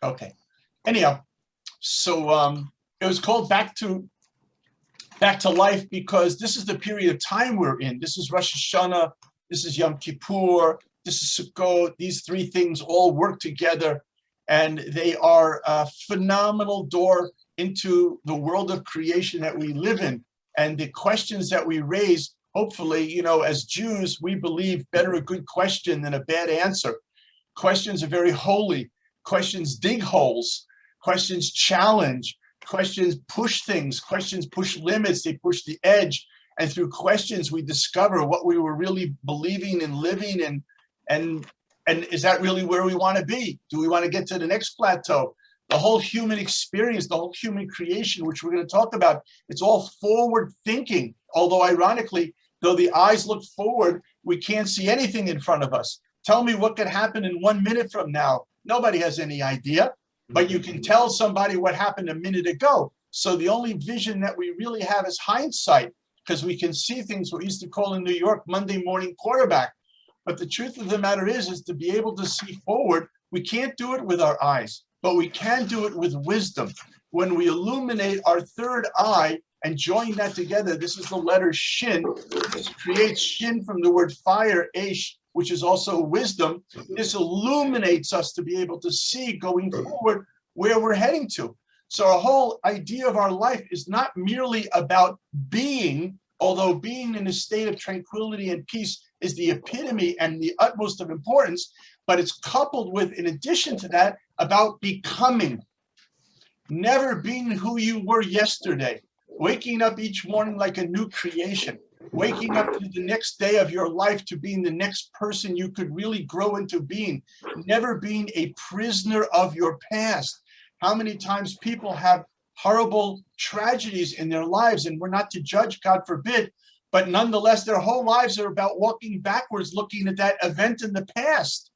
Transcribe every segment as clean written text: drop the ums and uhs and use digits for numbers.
Okay. Anyhow, so it was called back to life because this is the period of time we're in. This is Rosh Hashanah. This is Yom Kippur. This is Sukkot. These three things all work together, and they are a phenomenal door into the world of creation that we live in. And the questions that we raise, hopefully, as Jews, we believe better a good question than a bad answer. Questions are very holy. Questions dig holes. Questions challenge. Questions push things. Questions push limits. They push the edge. And through questions, we discover what we were really believing and living, and is that really where we want to be? Do we want to get to the next plateau? The whole human experience, the whole human creation, which we're going to talk about, it's all forward thinking. Although ironically, though the eyes look forward, we can't see anything in front of us. Tell me what could happen in 1 minute from now. Nobody has any idea, but you can tell somebody what happened a minute ago. So the only vision that we really have is hindsight, because we can see things we used to call in New York Monday morning quarterback. But the truth of the matter is to be able to see forward, we can't do it with our eyes, but we can do it with wisdom. When we illuminate our third eye and join that together, this is the letter Shin. This creates Shin from the word fire, Aish, which is also wisdom. This illuminates us to be able to see going forward where we're heading to. So our whole idea of our life is not merely about being, although being in a state of tranquility and peace is the epitome and the utmost of importance, but it's coupled with, in addition to that, about becoming. Never being who you were yesterday, waking up each morning like a new creation, waking up to the next day of your life to being the next person you could really grow into being, never being a prisoner of your past. How many times people have horrible tragedies in their lives, and we're not to judge, God forbid, but nonetheless, their whole lives are about walking backwards, looking at that event in the past.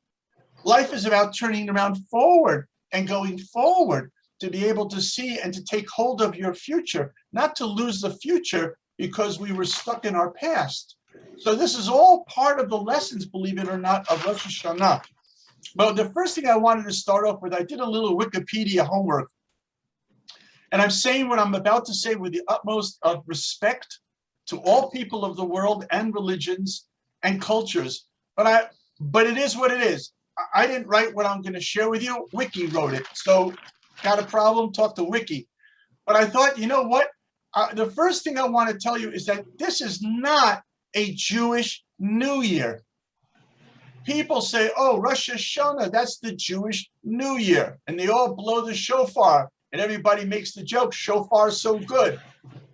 Life is about turning around forward and going forward to be able to see and to take hold of your future, not to lose the future because we were stuck in our past. So this is all part of the lessons, believe it or not, of Rosh Hashanah. But the first thing I wanted to start off with, I did a little Wikipedia homework. And I'm saying what I'm about to say with the utmost of respect to all people of the world and religions and cultures. But it is what it is. I didn't write what I'm going to share with you. Wiki wrote it. So got a problem? Talk to Wiki. But I thought, you know what? The first thing I want to tell you is that this is not a Jewish New Year. People say, oh, Rosh Hashanah, that's the Jewish New Year. And they all blow the shofar. And everybody makes the joke, shofar is so good.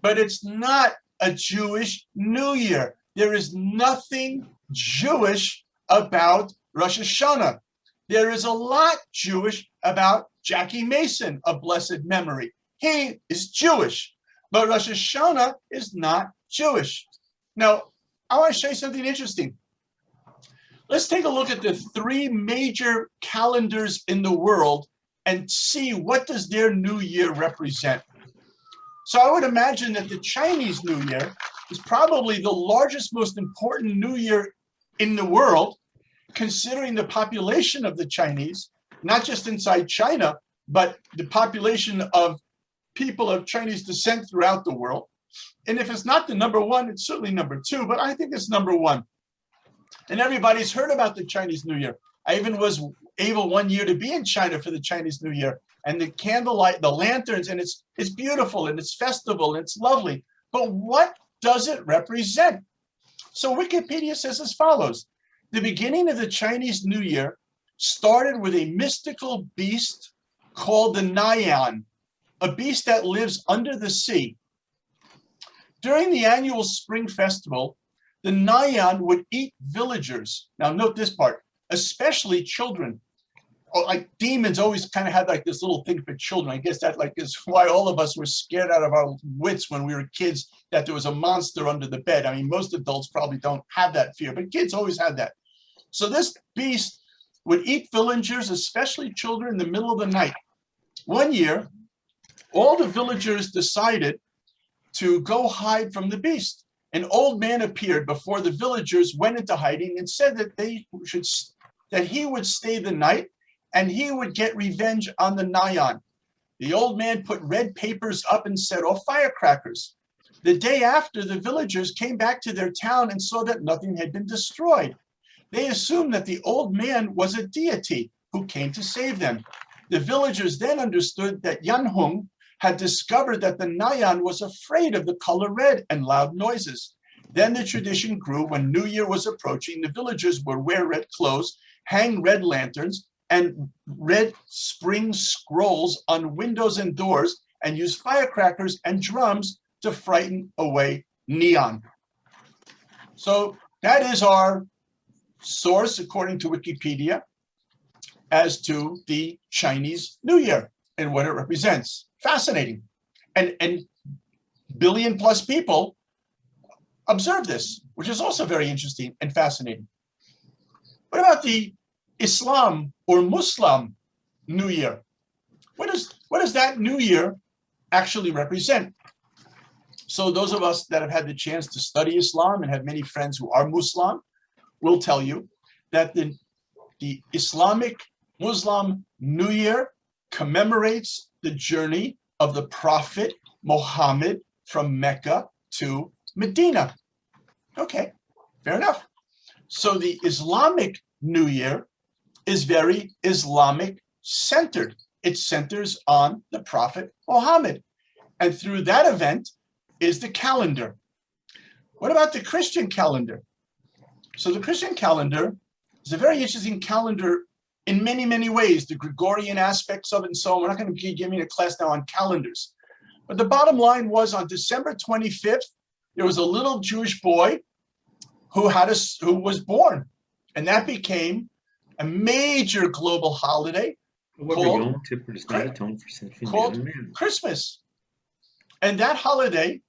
But it's not a Jewish New Year. There is nothing Jewish about Rosh Hashanah. There is a lot Jewish about Jackie Mason of blessed memory. He is Jewish, but Rosh Hashanah is not Jewish. Now, I want to show you something interesting. Let's take a look at the three major calendars in the world and see what does their New Year represent. So I would imagine that the Chinese New Year is probably the largest, most important New Year in the world, considering the population of the Chinese, not just inside China, but the population of people of Chinese descent throughout the world. And if it's not the number one, it's certainly number two, but I think it's number one. And everybody's heard about the Chinese New Year. I even was able one year to be in China for the Chinese New Year, and the candlelight, the lanterns, and it's beautiful and it's festival and it's lovely. But what does it represent? So Wikipedia says as follows. The beginning of the Chinese New Year started with a mystical beast called the Nyan, a beast that lives under the sea. During the annual spring festival, the Nyan would eat villagers. Now note this part, especially children. Like demons always kind of had like this little thing for children. I guess that is why all of us were scared out of our wits when we were kids, that there was a monster under the bed. I mean, most adults probably don't have that fear, but kids always had that. So this beast would eat villagers, especially children, in the middle of the night. One year, all the villagers decided to go hide from the beast. An old man appeared before the villagers went into hiding and said that he would stay the night and he would get revenge on the Nayan. The old man put red papers up and set off firecrackers. The day after, the villagers came back to their town and saw that nothing had been destroyed. They assumed that the old man was a deity who came to save them. The villagers then understood that Yanhong had discovered that the Nayan was afraid of the color red and loud noises. Then the tradition grew. When New Year was approaching, the villagers would wear red clothes, hang red lanterns, and red spring scrolls on windows and doors, and use firecrackers and drums to frighten away neon. So that is our source, according to Wikipedia, as to the Chinese New Year and what it represents. Fascinating. And billion plus people observe this, which is also very interesting and fascinating. What about the Islam or Muslim New Year? What does that New Year actually represent? So those of us that have had the chance to study Islam and have many friends who are Muslim will tell you that the Islamic Muslim New Year commemorates the journey of the Prophet Muhammad from Mecca to Medina. Okay, fair enough. So the Islamic New Year is very Islamic centered. It centers on the Prophet Muhammad. And through that event is the calendar. What about the Christian calendar? So the Christian calendar is a very interesting calendar in many, many ways, the Gregorian aspects of it and so on. We're not going to be giving a class now on calendars. But the bottom line was on December 25th, there was a little Jewish boy who was born. And that became a major global holiday called Christmas. And that holiday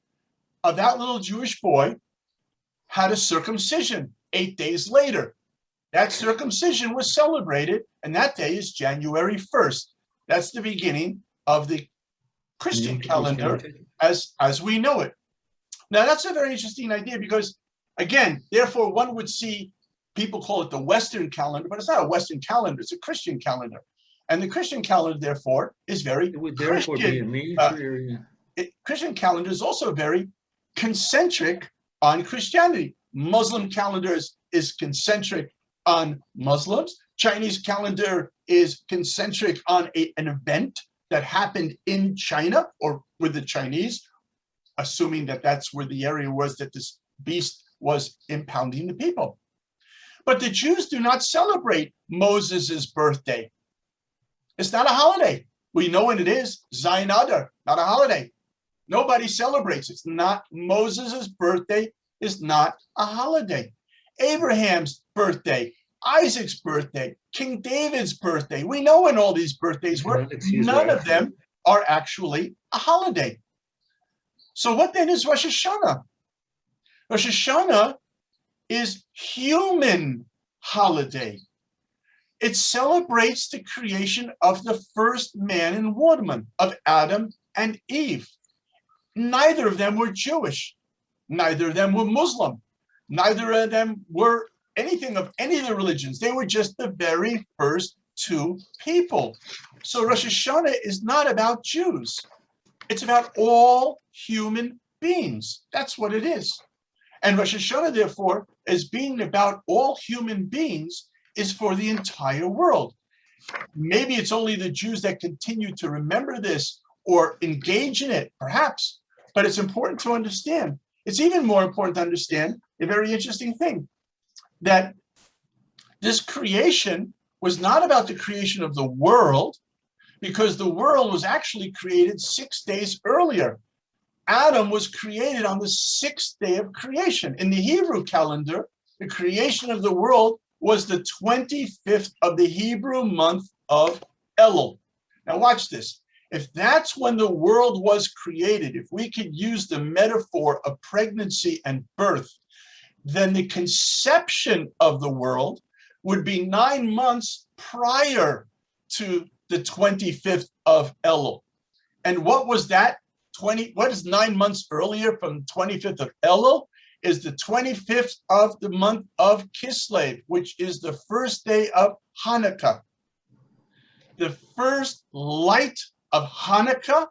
of that little Jewish boy had a circumcision 8 days later. That circumcision was celebrated, and that day is January 1st. That's the beginning of the Christian calendar as we know it. Now, that's a very interesting idea because, again, therefore, one would see people call it the Western calendar, but it's not a Western calendar, it's a Christian calendar. And the Christian calendar, therefore, is very Christian. Christian calendar is also very concentric on Christianity. Muslim calendar is concentric on Muslims. Chinese calendar is concentric on an event that happened in China or with the Chinese, assuming that that's where the area was that this beast was impounding the people. But the Jews do not celebrate Moses' birthday. It's not a holiday. We know when it is, Zayin Adar, not a holiday. Nobody celebrates. It's not Moses' birthday, is not a holiday. Abraham's birthday, Isaac's birthday, King David's birthday. We know when all these birthdays were. None of them are actually a holiday. So what then is Rosh Hashanah? Rosh Hashanah is human holiday. It celebrates the creation of the first man and woman, of Adam and Eve. Neither of them were Jewish. Neither of them were Muslim. Neither of them were anything of any of the religions. They were just the very first two people. So Rosh Hashanah is not about Jews. It's about all human beings. That's what it is. And Rosh Hashanah, therefore, as being about all human beings, is for the entire world. Maybe it's only the Jews that continue to remember this or engage in it, perhaps, but it's important to understand. It's even more important to understand a very interesting thing, that this creation was not about the creation of the world, because the world was actually created 6 days earlier. Adam was created on the 6th day of creation. In the Hebrew calendar, the creation of the world was the 25th of the Hebrew month of Elul. Now watch this. If that's when the world was created, if we could use the metaphor of pregnancy and birth, then the conception of the world would be 9 months prior to the 25th of Elul. And what was that? What is 9 months earlier from 25th of Elul? Is the 25th of the month of Kislev, which is the first day of Hanukkah. The first light of Hanukkah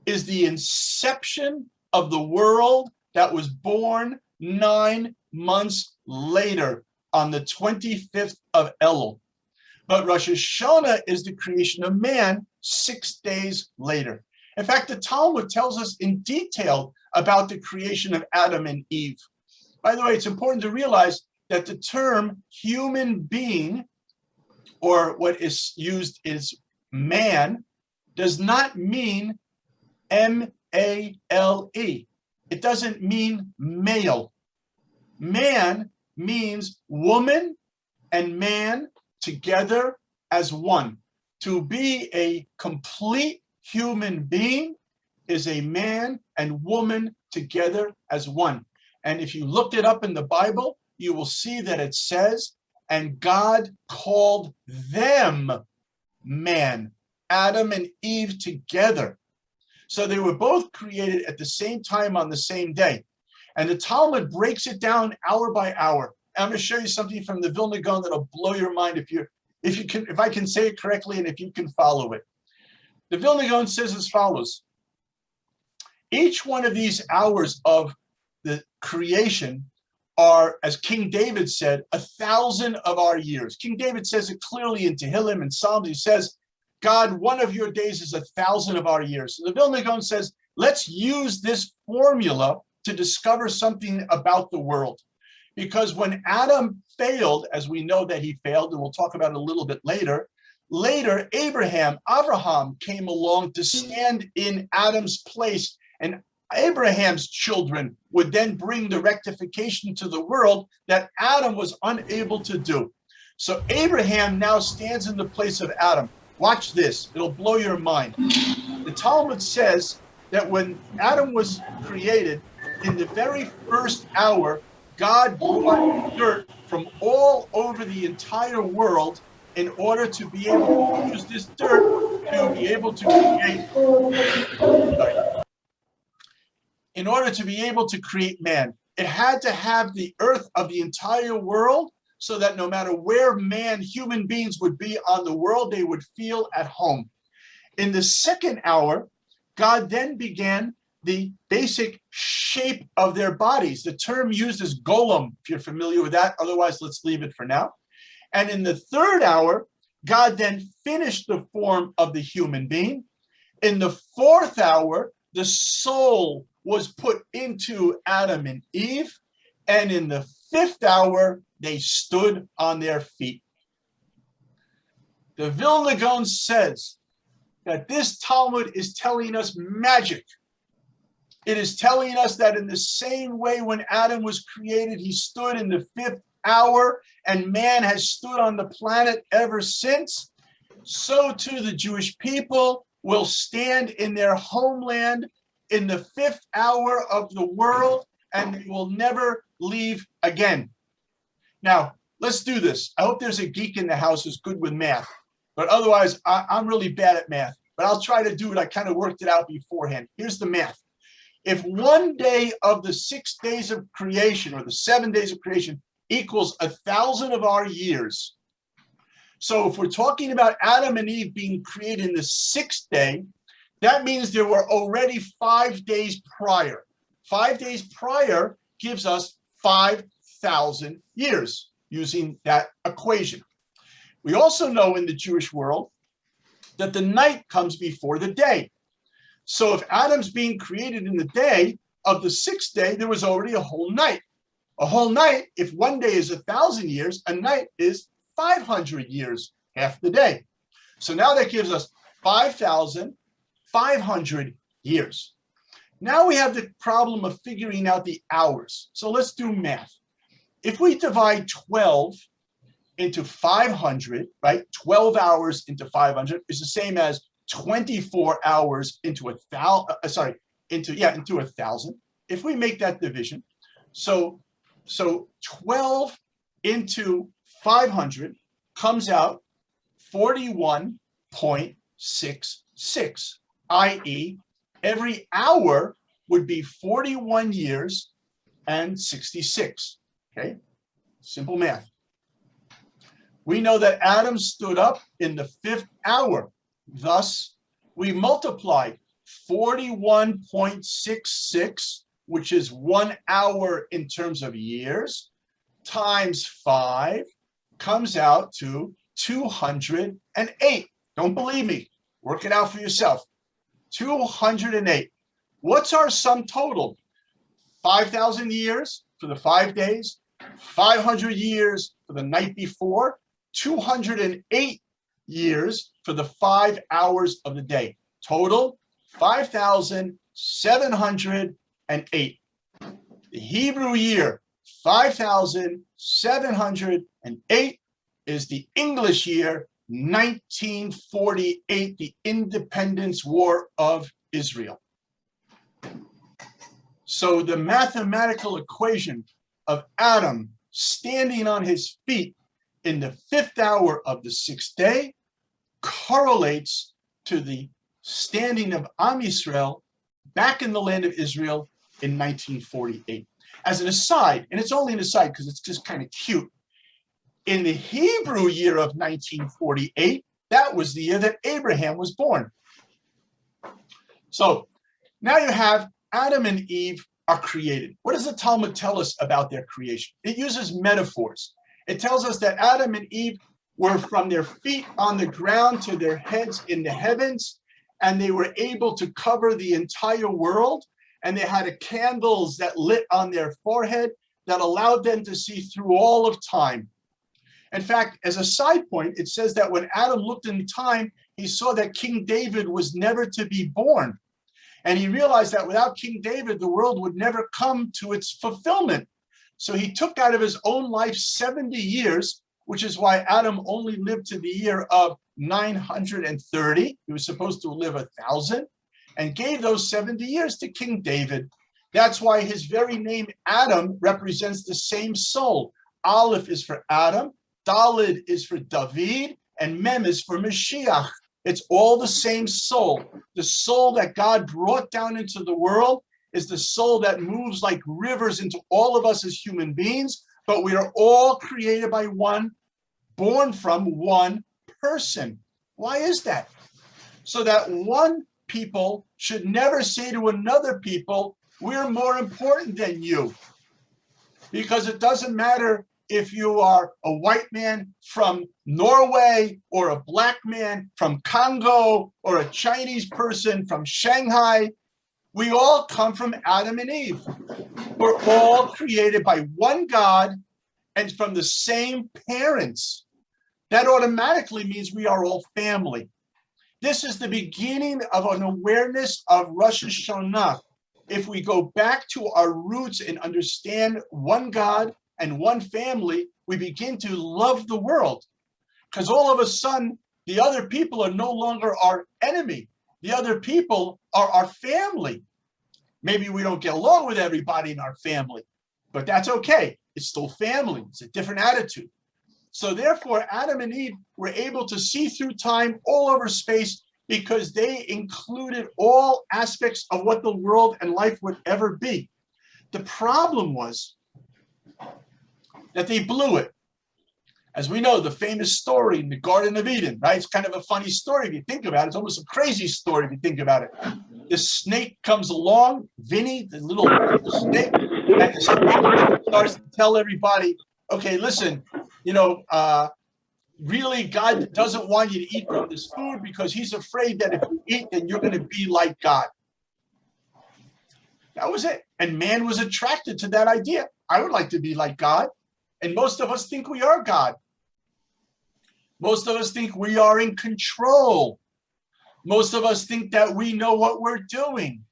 is the inception of the world that was born 9 months later on the 25th of Elul. But Rosh Hashanah is the creation of man 6 days later. In fact, the Talmud tells us in detail about the creation of Adam and Eve. By the way, it's important to realize that the term human being, or what is used is man, does not mean M-A-L-E. It doesn't mean male. Man means woman and man together as one. To be a complete human being is a man and woman together as one. And if you look it up in the Bible, you will see that it says, and God called them man, Adam and Eve together. So they were both created at the same time on the same day. And the Talmud breaks it down hour by hour. I'm going to show you something from the Vilna Gaon that'll blow your mind if I can say it correctly and if you can follow it. The Vilna Gaon says as follows: each one of these hours of the creation are, as King David said, 1,000 of our years. King David says it clearly in Tehillim and Psalms. He says, God, one of your days is 1,000 of our years. So the Vilna Gaon says, let's use this formula to discover something about the world. Because when Adam failed, as we know that he failed, and we'll talk about it a little bit later, Abraham came along to stand in Adam's place, and Abraham's children would then bring the rectification to the world that Adam was unable to do. So Abraham now stands in the place of Adam. Watch this, it'll blow your mind. The Talmud says that when Adam was created, in the very first hour, God brought dirt from all over the entire world in order to be able to use this dirt to be able to create man. It had to have the earth of the entire world so that no matter where human beings would be on the world, they would feel at home. In the second hour, God then began the basic shape of their bodies. The term used is golem, if you're familiar with that. Otherwise, let's leave it for now. And in the third hour, God then finished the form of the human being. In the fourth hour, the soul was put into Adam and Eve. And in the fifth hour, they stood on their feet. The Vilna Gaon says that this Talmud is telling us magic. It is telling us that in the same way when Adam was created, he stood in the fifth hour, and man has stood on the planet ever since. So too the Jewish people will stand in their homeland in the fifth hour of the world, and they will never leave again. Now, let's do this. I hope there's a geek in the house who's good with math, but otherwise I'm really bad at math, but I'll try to do it. I kind of worked it out beforehand. Here's the math. If one day of the 6 days of creation, or the 7 days of creation, equals 1,000 of our years, so if we're talking about Adam and Eve being created in the sixth day, that means there were already 5 days prior. 5 days prior gives us 5,000 years using that equation. We also know in the Jewish world that the night comes before the day. So if Adam's being created in the day of the sixth day, there was already a whole night. A whole night, if one day is 1,000 years, a night is 500 years, half the day. So now that gives us 5,500 years. Now we have the problem of figuring out the hours. So let's do math. If we divide 12 into 500, right? 12 hours into 500 is the same as 24 hours into 1,000, into 1,000. If we make that division, so 12 into 500 comes out 41.66, i.e., every hour would be 41 years and 66. Okay, simple math. We know that Adam stood up in the 5th hour. Thus, we multiply 41.66, which is 1 hour in terms of years, times 5, comes out to 208. Don't believe me. Work it out for yourself. 208. What's our sum total? 5,000 years for the 5 days, 500 years for the night before, 208 years for the 5 hours of the day. Total, 5,708. The Hebrew year, 5,708, is the English year, 1948, the Independence War of Israel. So the mathematical equation of Adam standing on his feet in the 5th hour of the 6th day correlates to the standing of Am Yisrael back in the land of Israel in 1948. As an aside, and it's only an aside because it's just kind of cute, in the Hebrew year of 1948, that was the year that Abraham was born. So now you have Adam and Eve are created. What does the Talmud tell us about their creation? It uses metaphors. It tells us that Adam and Eve were from their feet on the ground to their heads in the heavens, and they were able to cover the entire world, and they had candles that lit on their forehead that allowed them to see through all of time. In fact, as a side point, it says that when Adam looked in time, he saw that King David was never to be born. And he realized that without King David, the world would never come to its fulfillment. So he took out of his own life 70 years, which is why Adam only lived to the year of 930. He was supposed to live 1,000, and gave those 70 years to King David. That's why his very name, Adam, represents the same soul. Aleph is for Adam, Daled is for David, and Mem is for Mashiach. It's all the same soul. The soul that God brought down into the world is the soul that moves like rivers into all of us as human beings, but we are all created by one, born from one person. Why is that? So that one people should never say to another people, we're more important than you. Because it doesn't matter if you are a white man from Norway or a black man from Congo or a Chinese person from Shanghai. We all come from Adam and Eve. We're all created by one God and from the same parents. That automatically means we are all family. This is the beginning of an awareness of Rosh Hashanah. If we go back to our roots and understand one God and one family, we begin to love the world. Because all of a sudden, the other people are no longer our enemy. The other people are our family. Maybe we don't get along with everybody in our family, but that's okay. It's still family. It's a different attitude. So therefore, Adam and Eve were able to see through time all over space because they included all aspects of what the world and life would ever be. The problem was that they blew it. As we know, the famous story in the Garden of Eden, right? It's kind of a funny story if you think about it. It's almost a crazy story if you think about it. The snake comes along, Vinny, the little snake, and the snake starts to tell everybody, okay, listen, really God doesn't want you to eat from this food because he's afraid that if you eat, then you're going to be like God. That was it. And man was attracted to that idea. I would like to be like God. And most of us think we are God. Most of us think we are in control. Most of us think that we know what we're doing.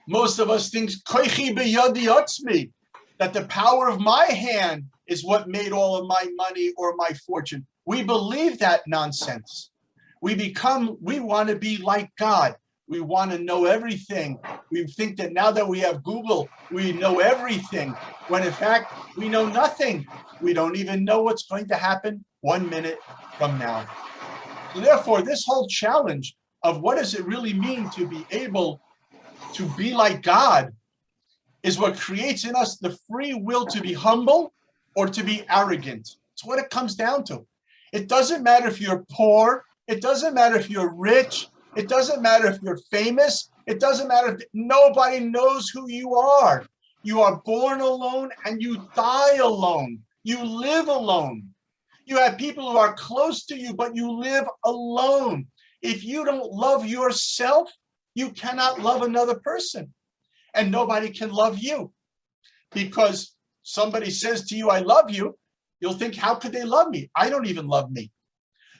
Most of us think koichi biyadi otzmi, that the power of my hand is what made all of my money or my fortune. We believe that nonsense. We want to be like God. We want to know everything. We think that now that we have Google, we know everything, when in fact, we know nothing. We don't even know what's going to happen 1 minute from now. So therefore, this whole challenge of what does it really mean to be able to be like God is what creates in us the free will to be humble or to be arrogant. It's what it comes down to. It doesn't matter if you're poor. It doesn't matter if you're rich. It doesn't matter if you're famous. It doesn't matter if nobody knows who you are. You are born alone and you die alone. You live alone. You have people who are close to you, but you live alone. If you don't love yourself, you cannot love another person. And nobody can love you. Because somebody says to you, I love you, you'll think, how could they love me? I don't even love me.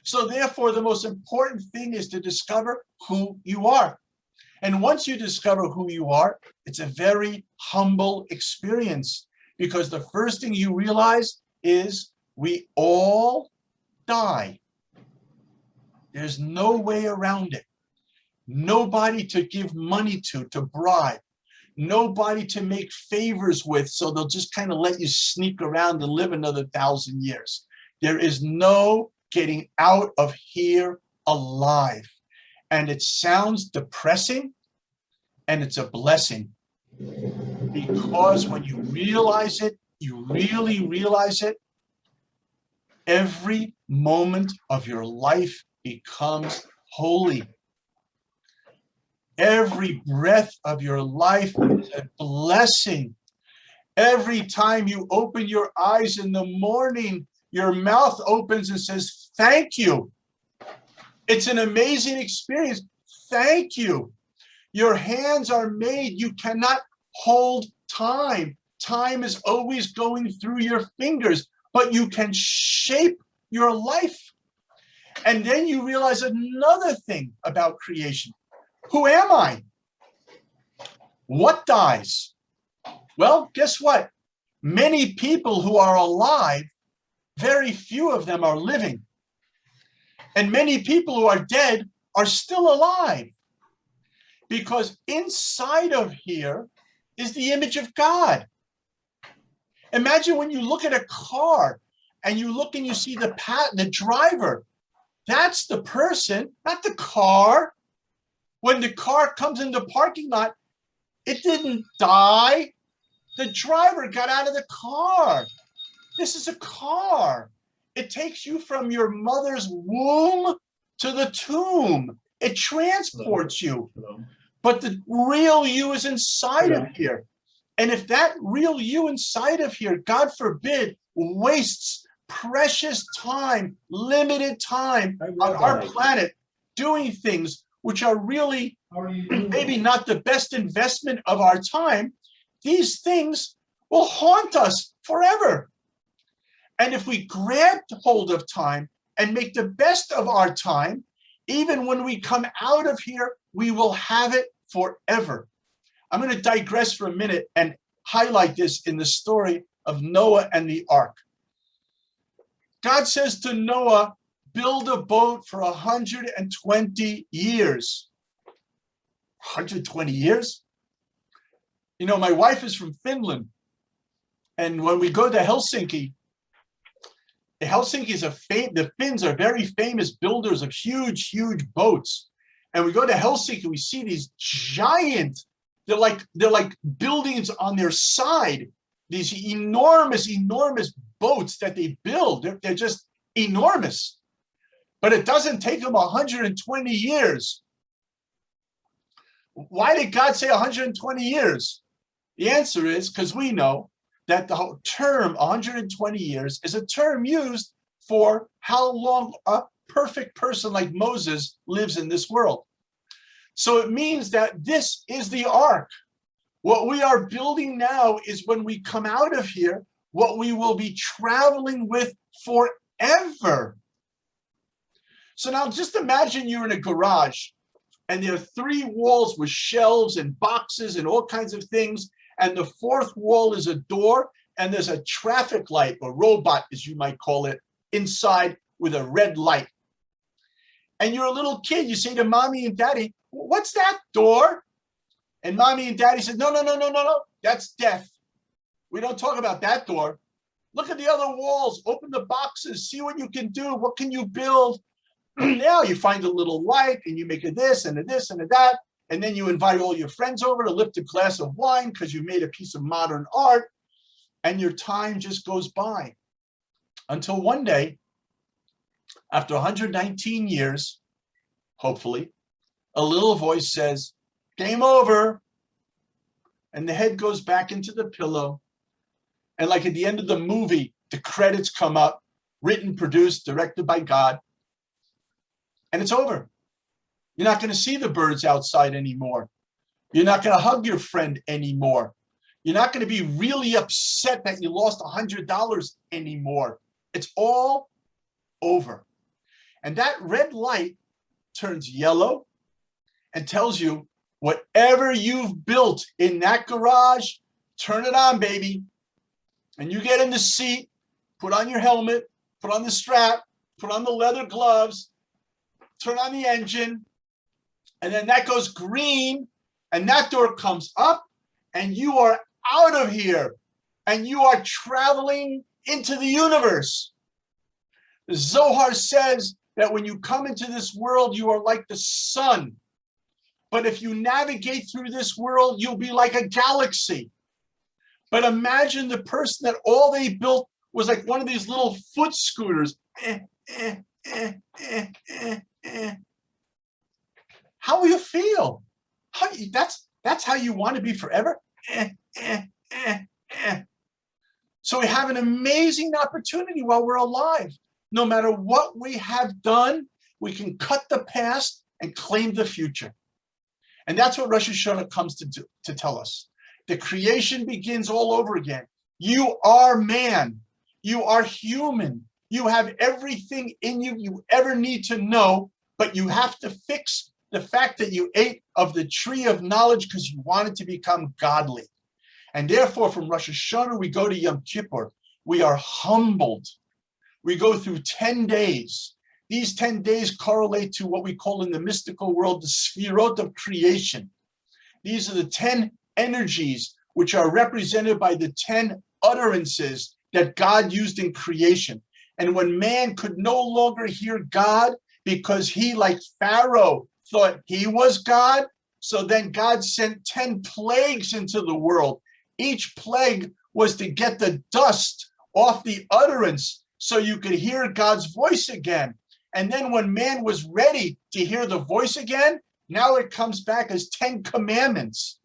So therefore, the most important thing is to discover who you are. And once you discover who you are, it's a very humble experience, because the first thing you realize is we all die. There's no way around it. Nobody to give money to bribe. Nobody to make favors with, so they'll just kind of let you sneak around and live another 1,000 years. There is no getting out of here alive. And it sounds depressing, and it's a blessing. Because when you realize it, you really realize it, every moment of your life becomes holy. Every breath of your life is a blessing. Every time you open your eyes in the morning, your mouth opens and says, thank you. It's an amazing experience. Thank you. Your hands are made. You cannot hold time. Time is always going through your fingers, but you can shape your life. And then you realize another thing about creation. Who am I? What dies? Well, guess what? Many people who are alive, very few of them are living. And many people who are dead are still alive. Because inside of here is the image of God. Imagine when you look at a car and you look and you see the driver. That's the person, not the car. When the car comes in the parking lot, it didn't die. The driver got out of the car. This is a car. It takes you from your mother's womb to the tomb. It transports you. But the real you is inside of here. And if that real you inside of here, God forbid, wastes precious time, limited time on our planet doing things which are really maybe not the best investment of our time, these things will haunt us forever. And if we grab hold of time and make the best of our time, even when we come out of here, we will have it forever. I'm going to digress for a minute and highlight this in the story of Noah and the ark. God says to Noah, build a boat for 120 years. 120 years? You know, my wife is from Finland. And when we go to Helsinki, is the Finns are very famous builders of huge, huge boats. And we go to Helsinki, we see these giant, they're like buildings on their side, these enormous, enormous boats that they build. They're just enormous. But it doesn't take them 120 years. Why did God say 120 years? The answer is because we know that the term 120 years is a term used for how long a perfect person like Moses lives in this world. So it means that this is the ark. What we are building now is when we come out of here, what we will be traveling with forever. So now just imagine you're in a garage and there are 3 walls with shelves and boxes and all kinds of things. And the 4th wall is a door, and there's a traffic light, or robot, as you might call it, inside with a red light. And you're a little kid, you say to mommy and daddy, what's that door? And mommy and daddy said, no, that's death. We don't talk about that door. Look at the other walls, open the boxes, see what you can do, what can you build? Now you find a little light and you make a this and a this and a that. And then you invite all your friends over to lift a glass of wine because you made a piece of modern art, and your time just goes by until one day After 119 years, hopefully, a little voice says, "Game over." And the head goes back into the pillow. And like at the end of the movie, the credits come up, written, produced, directed by God. And it's over. You're not going to see the birds outside anymore. You're not going to hug your friend anymore. You're not going to be really upset that you lost $100 anymore. It's all over. And that red light turns yellow and tells you whatever you've built in that garage, turn it on, baby. And you get in the seat, put on your helmet, put on the strap, put on the leather gloves, turn on the engine, and then that goes green, and that door comes up, and you are out of here, and you are traveling into the universe. The Zohar says that when you come into this world, you are like the sun. But if you navigate through this world, you'll be like a galaxy. But imagine the person that all they built was like one of these little foot scooters. How will you feel? That's how you want to be forever? So we have an amazing opportunity while we're alive. No matter what we have done, we can cut the past and claim the future. And that's what Rosh Hashanah comes to do, to tell us. The creation begins all over again. You are man. You are human. You have everything in you you ever need to know, but you have to fix the fact that you ate of the tree of knowledge because you wanted to become godly. And therefore, from Rosh Hashanah, we go to Yom Kippur. We are humbled. We go through 10 days. These 10 days correlate to what we call in the mystical world the Sfirot of creation. These are the 10 energies which are represented by the 10 utterances that God used in creation. And when man could no longer hear God because he, like Pharaoh, thought he was God, so then God sent 10 plagues into the world. Each plague was to get the dust off the utterance so you could hear God's voice again. And then when man was ready to hear the voice again, now it comes back as 10 commandments.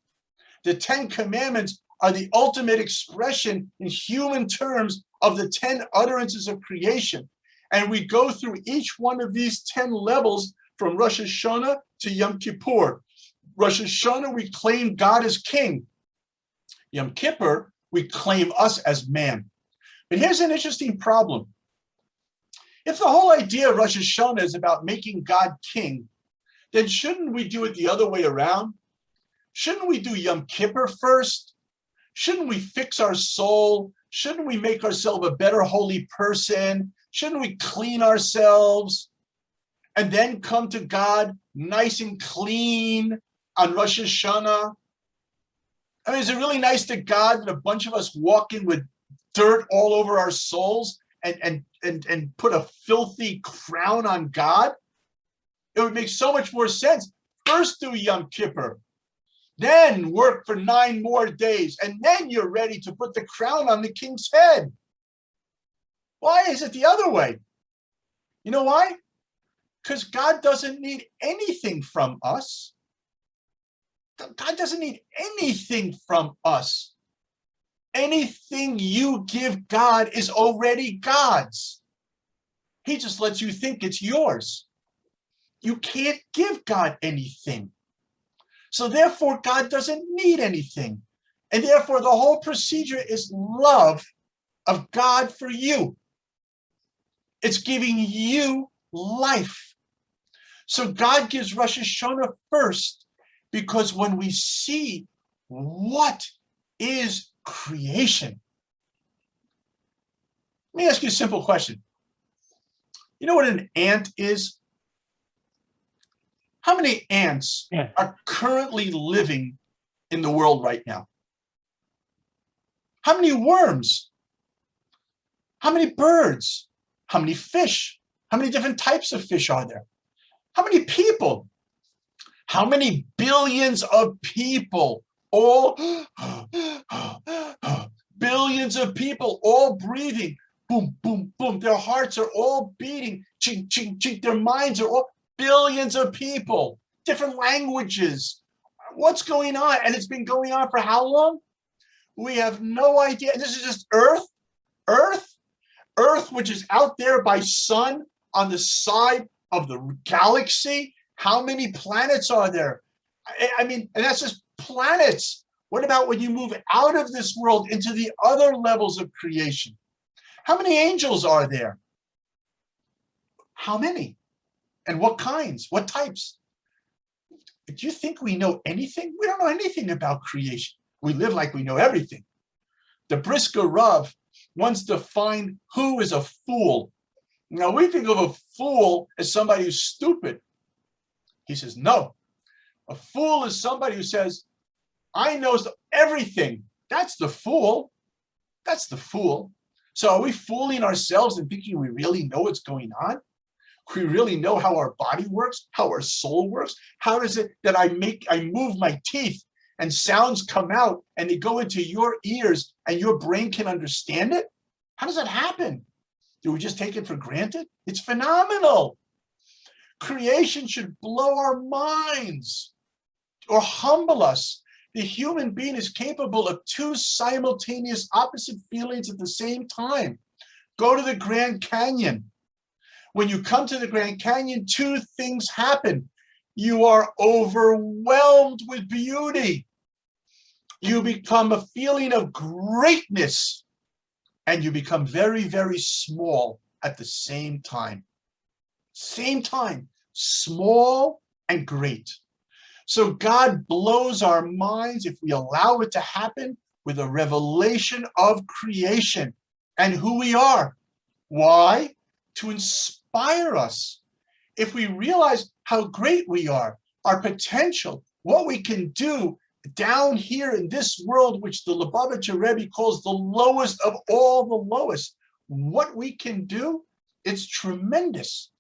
The 10 commandments are the ultimate expression in human terms of the 10 utterances of creation. And we go through each one of these 10 levels from Rosh Hashanah to Yom Kippur. Rosh Hashanah, we claim God as king. Yom Kippur, we claim us as man. But here's an interesting problem. If the whole idea of Rosh Hashanah is about making God king, then shouldn't we do it the other way around? Shouldn't we do Yom Kippur first? Shouldn't we fix our soul? Shouldn't we make ourselves a better holy person? Shouldn't we clean ourselves and then come to God nice and clean on Rosh Hashanah? I mean, is it really nice to God that a bunch of us walk in with dirt all over our souls and put a filthy crown on God? It would make so much more sense. First do Yom Kippur, then work for 9 more days, and then you're ready to put the crown on the king's head. Why is it the other way? You know why? Because God doesn't need anything from us. God doesn't need anything from us. Anything you give God is already God's. He just lets you think it's yours. You can't give God anything. So therefore, God doesn't need anything. And therefore, the whole procedure is love of God for you. It's giving you life. So God gives Rosh Hashanah first, because when we see what is creation. Let me ask you a simple question. You know what an ant is? How many ants are currently living in the world right now? How many worms? How many birds? How many fish? How many different types of fish are there? How many people? How many billions of people? All billions of people all breathing. boom, boom, boom. Their hearts are all beating, ching, ching, ching. Their minds are all billions of people, different languages. What's going on? And it's been going on for how long? We have no idea. This is just Earth, which is out there by sun on the side of the galaxy. How many planets are there? I mean, and that's just planets. What about when you move out of this world into the other levels of creation? How many angels are there? How many? And what kinds? What types? Do you think we know anything? We don't know anything about creation. We live like we know everything. The Brisker Rav once defined who is a fool. Now, we think of a fool as somebody who's stupid. He says, no. A fool is somebody who says, I know everything. That's the fool. That's the fool. So are we fooling ourselves and thinking we really know what's going on? We really know how our body works, how our soul works? How is it that I move my teeth and sounds come out and they go into your ears and your brain can understand it? How does that happen? Do we just take it for granted? It's phenomenal. Creation should blow our minds or humble us. The human being is capable of two simultaneous opposite feelings at the same time. Go to the Grand Canyon. When you come to the Grand Canyon, two things happen. You are overwhelmed with beauty. You become a feeling of greatness, and you become very, very small at the same time. Same time, small and great. So God blows our minds, if we allow it to happen, with a revelation of creation and who we are. Why? To inspire us. If we realize how great we are, our potential, what we can do down here in this world, which the Lubavitcher Rebbe calls the lowest of all the lowest, what we can do, it's tremendous.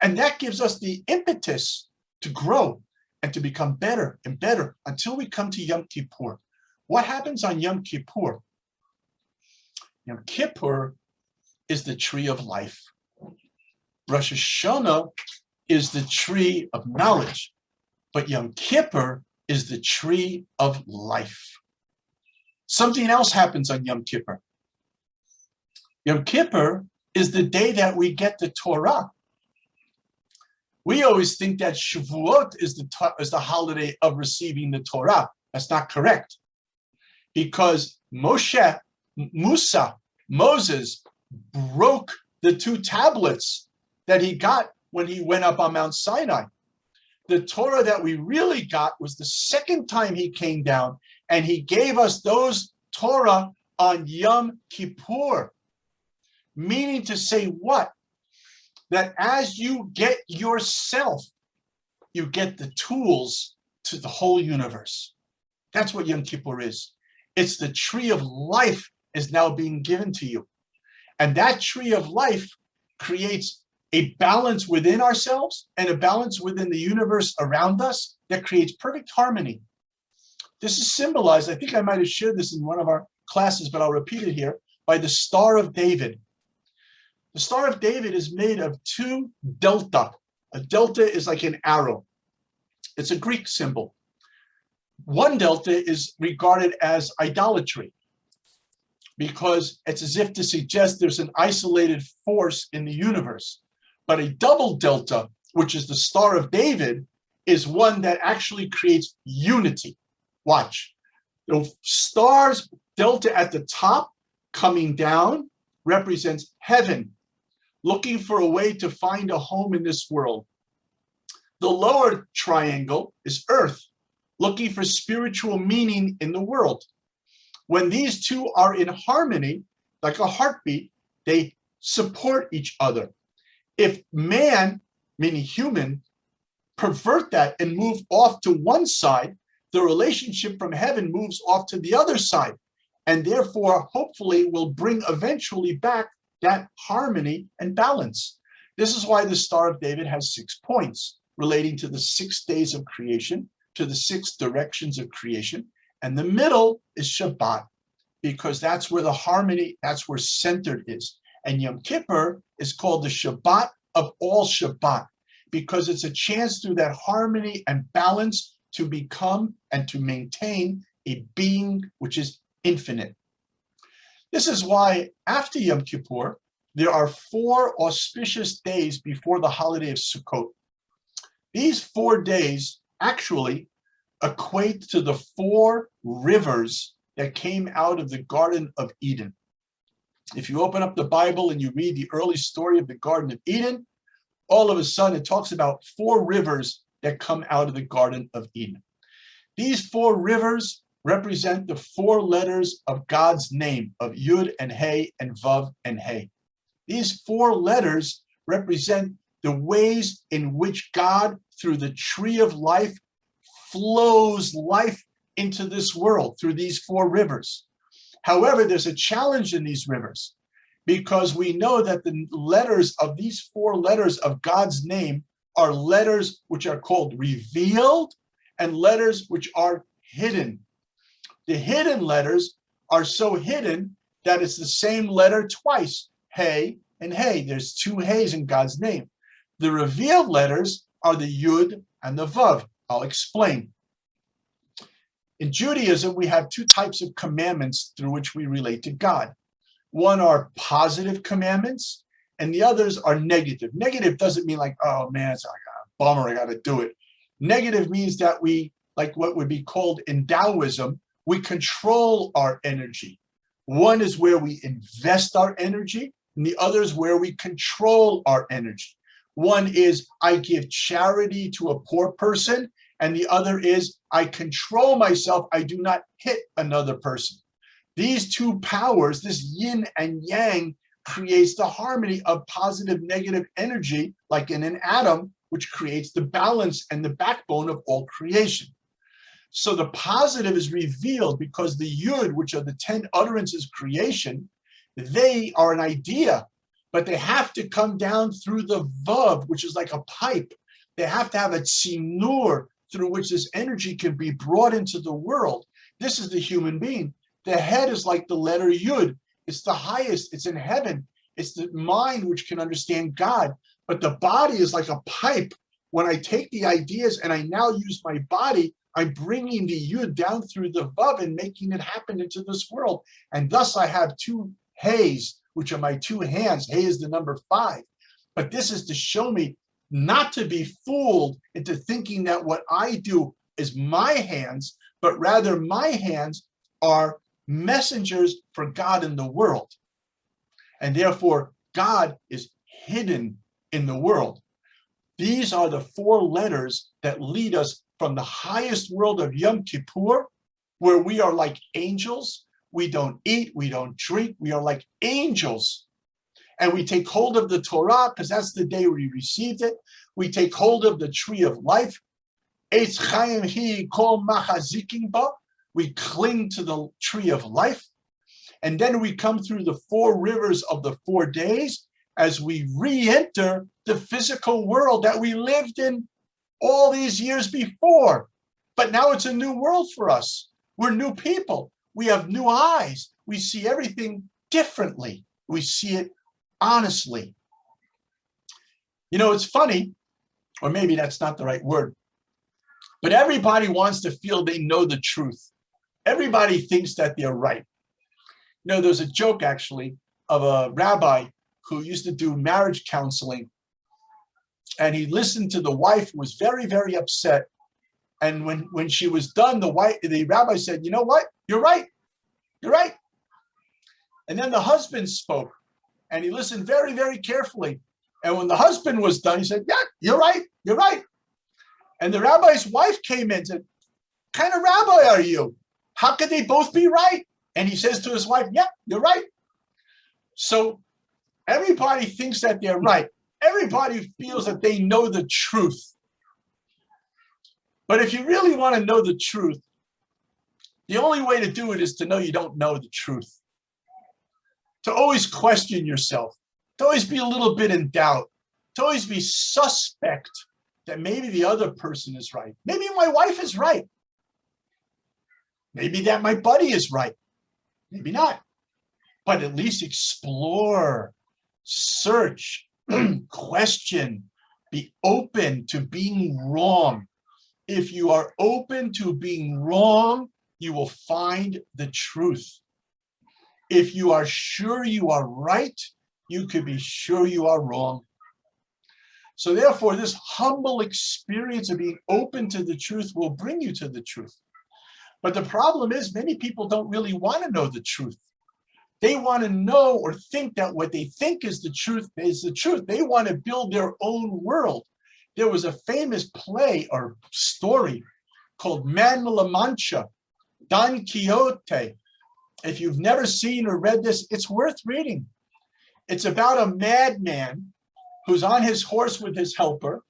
And that gives us the impetus to grow and to become better and better until we come to Yom Kippur. What happens on Yom Kippur? Yom Kippur is the tree of life. Rosh Hashanah is the tree of knowledge, but Yom Kippur is the tree of life. Something else happens on Yom Kippur. Yom Kippur is the day that we get the Torah. We always think that Shavuot is the holiday of receiving the Torah. That's not correct. Because Moses broke the two tablets that he got when he went up on Mount Sinai. The Torah that we really got was the second time he came down, and he gave us those Torah on Yom Kippur. Meaning to say what? That as you get yourself, you get the tools to the whole universe. That's what Yom Kippur is. It's the tree of life is now being given to you. And that tree of life creates a balance within ourselves and a balance within the universe around us that creates perfect harmony. This is symbolized, I think I might have shared this in one of our classes, but I'll repeat it here, by the Star of David. The Star of David is made of two delta. A delta is like an arrow. It's a Greek symbol. One delta is regarded as idolatry because it's as if to suggest there's an isolated force in the universe. But a double delta, which is the Star of David, is one that actually creates unity. Watch. The star's delta at the top coming down represents heaven, looking for a way to find a home in this world. The lower triangle is earth, looking for spiritual meaning in the world. When these two are in harmony, like a heartbeat, they support each other. If man, meaning human, pervert that and move off to one side, the relationship from heaven moves off to the other side, and therefore hopefully will bring eventually back that harmony and balance. This is why the Star of David has 6 points relating to the 6 days of creation, to the 6 directions of creation, and the middle is Shabbat, because that's where the harmony, that's where centered is. And Yom Kippur is called the Shabbat of all Shabbat, because it's a chance through that harmony and balance to become and to maintain a being which is infinite. This is why after Yom Kippur, there are 4 auspicious days before the holiday of Sukkot. These 4 days actually equate to the 4 rivers that came out of the Garden of Eden. If you open up the Bible and you read the early story of the Garden of Eden, all of a sudden it talks about 4 rivers that come out of the Garden of Eden. These 4 rivers represent the 4 letters of God's name, of Yud and Hey and Vav and Hey. These 4 letters represent the ways in which God, through the tree of life, flows life into this world through these 4 rivers. However, there's a challenge in these rivers, because we know that the letters of these 4 letters of God's name are letters which are called revealed and letters which are hidden. The hidden letters are so hidden that it's the same letter twice, Hey and Hey. There's 2 Heys in God's name. The revealed letters are the Yud and the Vav. I'll explain. In Judaism, we have 2 types of commandments through which we relate to God. One are positive commandments, and the others are negative. Negative doesn't mean like, oh man, it's like a bummer, I got to do it. Negative means that we, like what would be called in Taoism, we control our energy. One is where we invest our energy, and the other is where we control our energy. One is I give charity to a poor person, and the other is I control myself. I do not hit another person. These 2 powers, this yin and yang, creates the harmony of positive, negative energy, like in an atom, which creates the balance and the backbone of all creation. So the positive is revealed because the Yud, which are the 10 utterances of creation, they are an idea, but they have to come down through the Vav, which is like a pipe. They have to have a tzinur through which this energy can be brought into the world. This is the human being. The head is like the letter Yud. It's the highest. It's in heaven. It's the mind which can understand God. But the body is like a pipe. When I take the ideas and I now use my body, I'm bringing the Yud down through the Vav and making it happen into this world. And thus I have 2 Heys, which are my 2 hands. Hey is the number 5. But this is to show me not to be fooled into thinking that what I do is my hands, but rather my hands are messengers for God in the world. And therefore, God is hidden in the world. These are the 4 letters that lead us from the highest world of Yom Kippur, where we are like angels. We don't eat, we don't drink, we are like angels. And we take hold of the Torah, because that's the day we received it. We take hold of the tree of life. Eitz Chaim hi kol machazikin ba. We cling to the tree of life. And then we come through the 4 rivers of the 4 days as we re-enter the physical world that we lived in all these years before. But now it's a new world for us. We're new people. We have new eyes. We see everything differently. We see it honestly. You know, it's funny, or maybe that's not the right word, but everybody wants to feel they know the truth. Everybody thinks that they're right. You know, there's a joke actually of a rabbi who used to do marriage counseling, and he listened to the wife who was very, very upset. And when she was done, the rabbi said, you know what? You're right. You're right. And then the husband spoke, and he listened very, very carefully. And when the husband was done, he said, yeah, you're right. You're right. And the rabbi's wife came in and said, what kind of rabbi are you? How could they both be right? And he says to his wife, yeah, you're right. So everybody thinks that they're right. Everybody feels that they know the truth. But if you really want to know the truth, the only way to do it is to know you don't know the truth. To always question yourself, to always be a little bit in doubt, to always be suspect that maybe the other person is right. Maybe my wife is right. Maybe that my buddy is right. Maybe not. But at least explore. Search, question, be open to being wrong. If you are open to being wrong, you will find the truth. If you are sure you are right, you could be sure you are wrong. So therefore, this humble experience of being open to the truth will bring you to the truth. But the problem is many people don't really want to know the truth. They want to know or think that what they think is the truth is the truth. They want to build their own world. There was a famous play or story called Man de la Mancha, Don Quixote. If you've never seen or read this, it's worth reading. It's about a madman who's on his horse with his helper,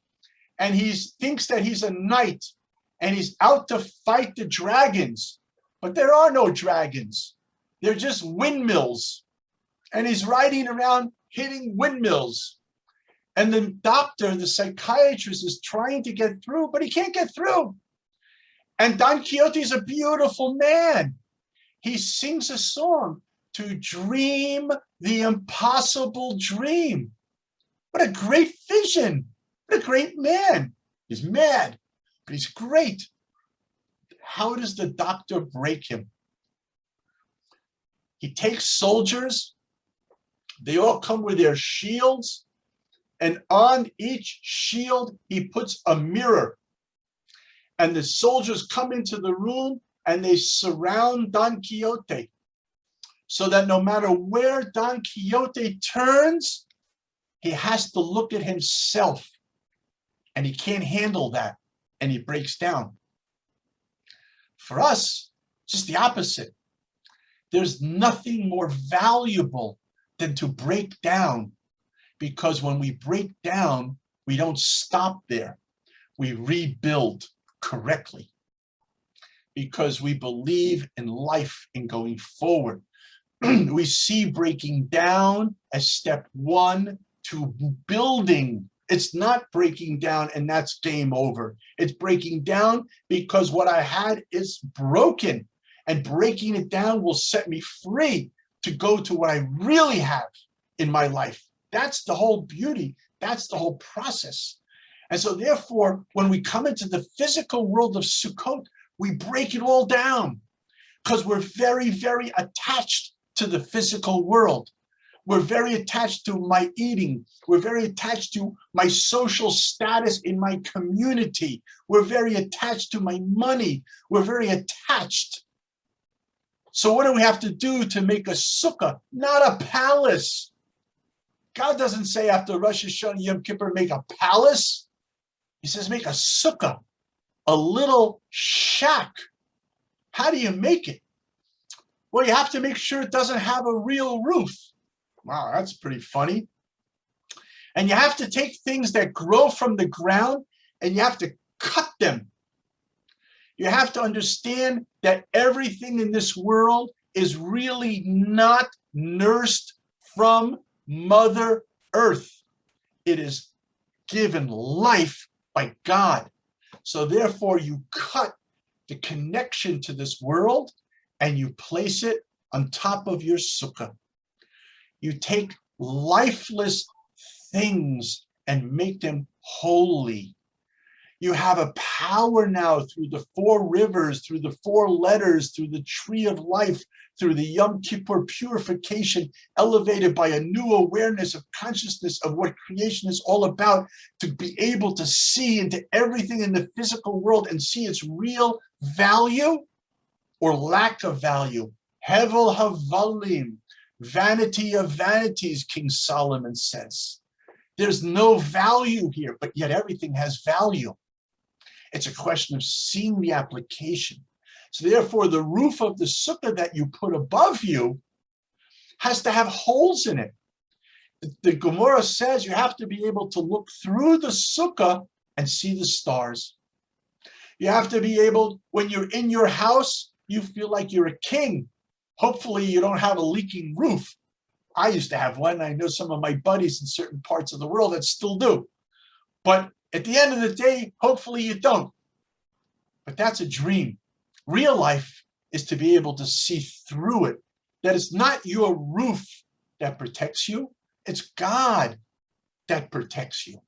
and he thinks that he's a knight, and he's out to fight the dragons. But there are no dragons. They're just windmills. And he's riding around hitting windmills. And the doctor, the psychiatrist, is trying to get through, but he can't get through. And Don Quixote is a beautiful man. He sings a song to dream the impossible dream. What a great vision. What a great man. He's mad, but he's great. How does the doctor break him? He takes soldiers. They all come with their shields. And on each shield, he puts a mirror. And the soldiers come into the room and they surround Don Quixote, so that no matter where Don Quixote turns, he has to look at himself, and he can't handle that, and he breaks down. For us, just the opposite. There's nothing more valuable than to break down, because when we break down, we don't stop there. We rebuild correctly, because we believe in life and going forward. We see breaking down as step one to building. It's not breaking down and that's game over. It's breaking down because what I had is broken, and breaking it down will set me free to go to what I really have in my life. That's the whole beauty. That's the whole process. And so therefore, when we come into the physical world of Sukkot, we break it all down because we're very, very attached to the physical world. We're very attached to my eating. We're very attached to my social status in my community. We're very attached to my money. We're very attached. So what do we have to do to make a sukkah, not a palace? God doesn't say after Rosh Hashanah, Yom Kippur, make a palace. He says make a sukkah, a little shack. How do you make it? Well, you have to make sure it doesn't have a real roof. Wow, that's pretty funny. And you have to take things that grow from the ground and you have to cut them. You have to understand that everything in this world is really not nursed from Mother Earth. It is given life by God. So therefore, you cut the connection to this world and you place it on top of your sukkah. You take lifeless things and make them holy. You have a power now through the 4 rivers, through the 4 letters, through the tree of life, through the Yom Kippur purification, elevated by a new awareness of consciousness of what creation is all about, to be able to see into everything in the physical world and see its real value or lack of value. Hevel havalim, vanity of vanities, King Solomon says. There's no value here, but yet everything has value. It's a question of seeing the application. So therefore, the roof of the sukkah that you put above you has to have holes in it. The Gemara says you have to be able to look through the sukkah and see the stars. You have to be able, when you're in your house, you feel like you're a king. Hopefully you don't have a leaking roof. I used to have one. I know some of my buddies in certain parts of the world that still do. But at the end of the day, hopefully you don't. But that's a dream. Real life is to be able to see through it. That it's not your roof that protects you. It's God that protects you.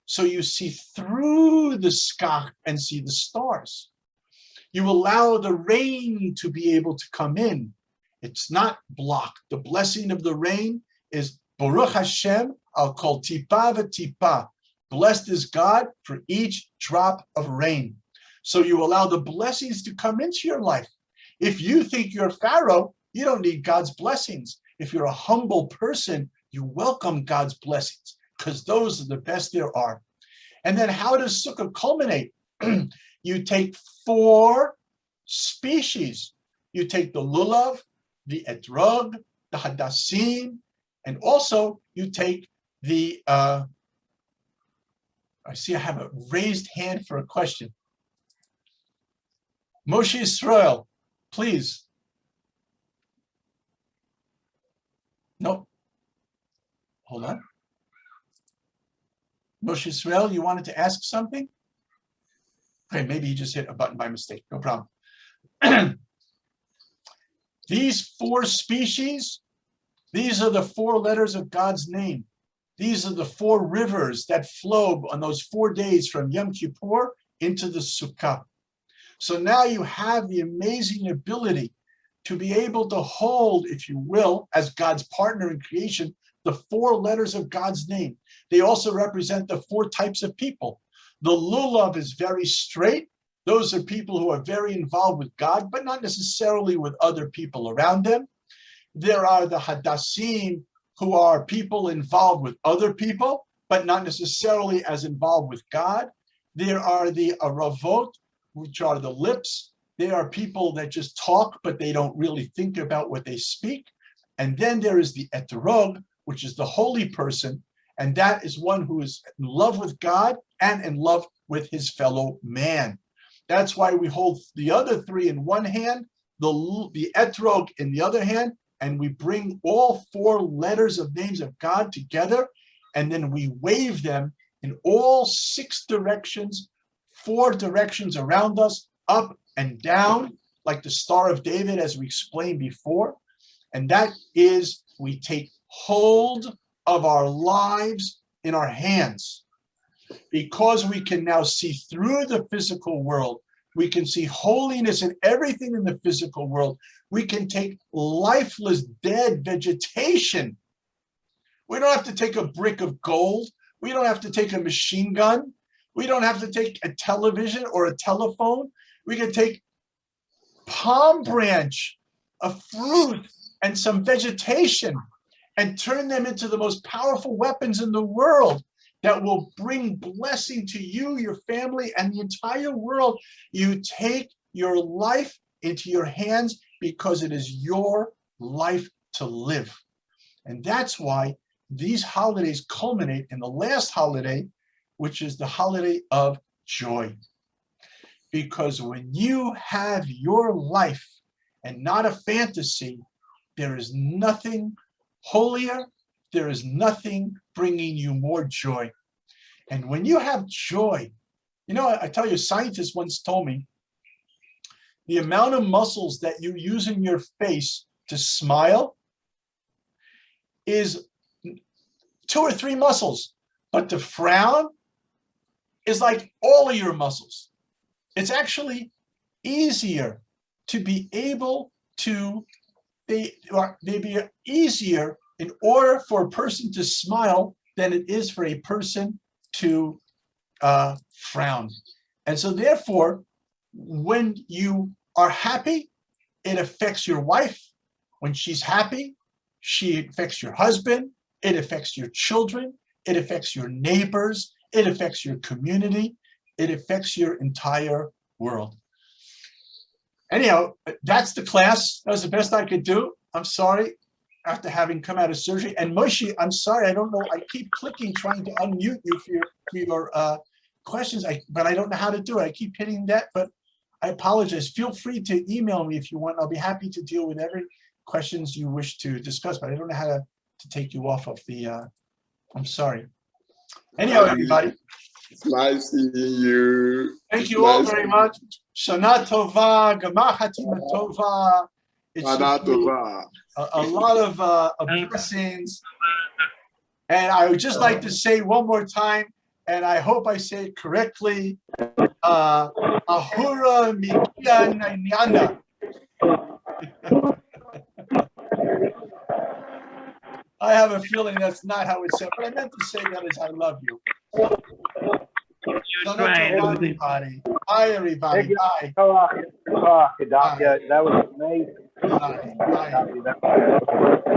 So you see through the sky and see the stars. You allow the rain to be able to come in. It's not blocked. The blessing of the rain is Baruch Hashem al kol tipa v'tipa. Blessed is God for each drop of rain. So you allow the blessings to come into your life. If you think you're Pharaoh, you don't need God's blessings. If you're a humble person, you welcome God's blessings because those are the best there are. And then how does Sukkah culminate? You take 4 species. You take the lulav, the etrog, the hadassim, and also you take the, I see I have a raised hand for a question. Moshe Israel, please. Nope. Hold on. Moshe Israel, you wanted to ask something? Okay, maybe he just hit a button by mistake. No problem. These 4 species, these are the 4 letters of God's name. These are the 4 rivers that flow on those 4 days from Yom Kippur into the Sukkah. So now you have the amazing ability to be able to hold, if you will, as God's partner in creation, the 4 letters of God's name. They also represent the 4 types of people. The lulav is very straight. Those are people who are very involved with God, but not necessarily with other people around them. There are the hadassim, who are people involved with other people, but not necessarily as involved with God. There are the aravot, which are the lips. They are people that just talk, but they don't really think about what they speak. And then there is the etrog, which is the holy person, and that is one who is in love with God and in love with his fellow man. That's why we hold the other 3 in one hand, the etrog in the other hand, and we bring all 4 letters of names of God together, and then we wave them in all 6 directions, 4 directions around us, up and down, like the Star of David, as we explained before. And that is, we take hold of our lives in our hands. Because we can now see through the physical world, we can see holiness in everything in the physical world. We can take lifeless, dead vegetation. We don't have to take a brick of gold. We don't have to take a machine gun. We don't have to take a television or a telephone. We can take palm branch, a fruit, and some vegetation and turn them into the most powerful weapons in the world that will bring blessing to you, your family, and the entire world. You take your life into your hands because it is your life to live. And that's why these holidays culminate in the last holiday, which is the holiday of joy. Because when you have your life and not a fantasy, there is nothing holier, there is nothing bringing you more joy. And when you have joy, you know, I tell you, scientists once told me, the amount of muscles that you use in your face to smile is 2 or 3 muscles, but to frown is like all of your muscles. It's actually easier to be able to, they be easier in order for a person to smile than it is for a person to frown. And so therefore, when you are happy, it affects your wife. When she's happy, she affects your husband, it affects your children, it affects your neighbors, it affects your community, it affects your entire world. Anyhow, that's the class. That was the best I could do. I'm sorry, after having come out of surgery. And Moshe, I'm sorry, I don't know, I keep clicking trying to unmute you for your questions, but I don't know how to do it. I keep hitting that, but I apologize. Feel free to email me if you want. I'll be happy to deal with every questions you wish to discuss, but I don't know how to take you off of the, I'm sorry. Anyhow, everybody. It's nice seeing you. Thank you all very much. Shana Tova, Gemar Hatima Tova. It should be a lot of blessings. And I would just like to say one more time, and I hope I say it correctly, Ahura Mikia Nainyana. I have a feeling that's not how it's said, but I meant to say that as I love you. So Right. everybody. Bye, everybody. Bye. That was amazing. Bye. Bye.